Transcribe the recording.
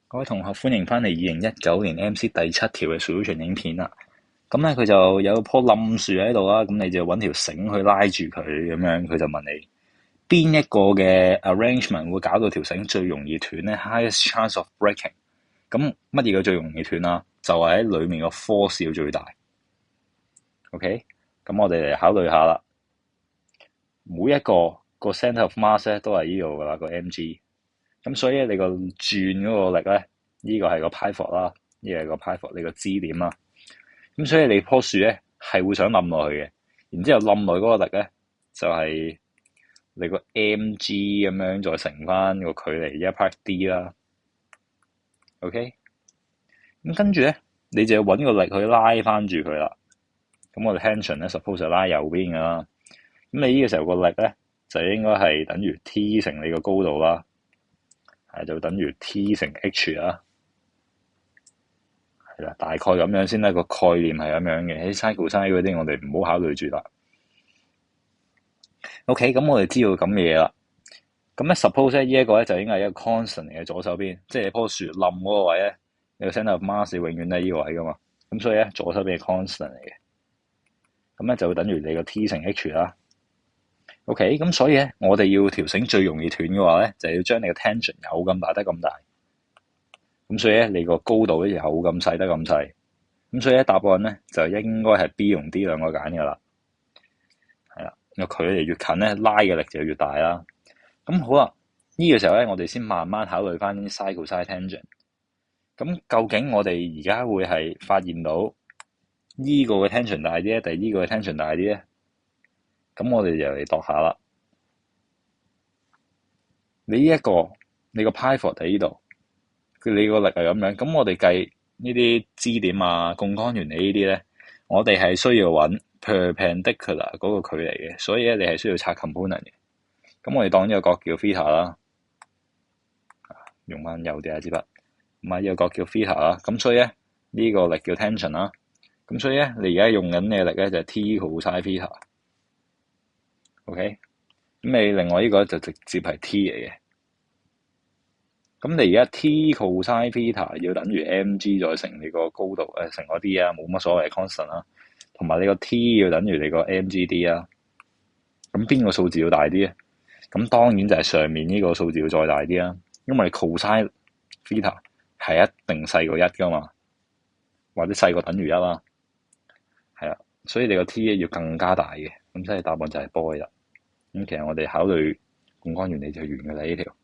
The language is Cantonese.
各位同學，歡迎返嚟2019年 MC 第7條嘅 solution 影片啦。咁咧佢就有棵冧樹喺度啦，咁你就揾條繩去拉住佢，咁樣佢就問你邊一個嘅 arrangement 會搞到條繩最容易斷咧？Highest chance of breaking。咁乜嘢嘅最容易斷啊？就係喺裡面個 force 要最大。OK，咁我哋嚟考慮下啦。每一個 centre of mass 咧都係呢度噶啦，個 mg。咁所以你個轉嗰個力咧，呢個係個 pivot 啦，呢個係個 pivot，你個支點啦。咁所以你棵樹咧係會想冧落去嘅，然之後冧落去嗰個力咧就係你個 mg 咁樣再乘翻個距離一 part d 啦。OK，咁跟住咧你就要揾個力去拉翻住佢啦。咁我哋 tension 咧 suppose 係拉右邊噶啦。咁你呢個時候個力咧就應該係等於 T 乘你個高度啦。就等於 T 乘 H 啦，係啦，大概咁樣先啦。個概念係咁樣嘅。喺 sin cosine 嗰啲，我哋唔好考慮住啦。OK，咁我哋知道咁嘅嘢啦。咁咧，suppose 呢一個咧就應該係一個 constant 嚟嘅左手邊，即係棵樹冧嗰個位咧，你個 centre of mass 永遠都係呢個位噶嘛。咁所以咧，左手邊係 constant 嚟嘅。咁咧就會等於你個 T 乘 H 啦。OK，咁所以咧，我哋要條繩最容易斷嘅話咧，就要將你個 tension 有咁大得咁大。咁所以咧，你個高度咧有咁細得咁細。咁所以咧，答案咧就應該係 B 同 D 兩個揀噶啦。係啦，個距離越近咧，拉嘅力就越大啦。咁好啦，呢個時候咧，我哋先慢慢考慮翻 sin cosine tangent。咁究竟我哋而家會係發現到呢個嘅 tension 大啲咧，定呢個嘅 tension 大啲咧？咁我哋就嚟度下啦。你個 pivot 喺呢度，你個力係咁樣。咁我哋計呢啲支點啊、槓桿原理呢啲咧，我哋係需要揾 perpendicular 嗰個距離嘅，所以咧你係需要拆 component 嘅。咁我哋當呢個角叫 theta 啦，用翻右啲支筆，咁啊呢個角叫 theta 啦。咁所以咧呢個力叫 tension 啦。咁所以咧你而家用緊嘅力咧就係 T cosine theta。OK，咁你另外呢個就直接係 T 嚟嘅。咁你而家 T cosine theta 要等於 mg 再乘你個高度乘嗰啲啊，冇乜所謂 constant 啦。同埋你個 T 要等於你個 mgd 啊。咁邊個數字要大啲咧？咁當然就係上面呢個數字要再大啲啦。因為你 cosine theta 係一定細過1噶嘛，或者細過等於1啦。係啦，所以你個 T 要更加大嘅。咁所以答案就係波啦。咁其實我哋考慮槓桿原理就完㗎啦呢條。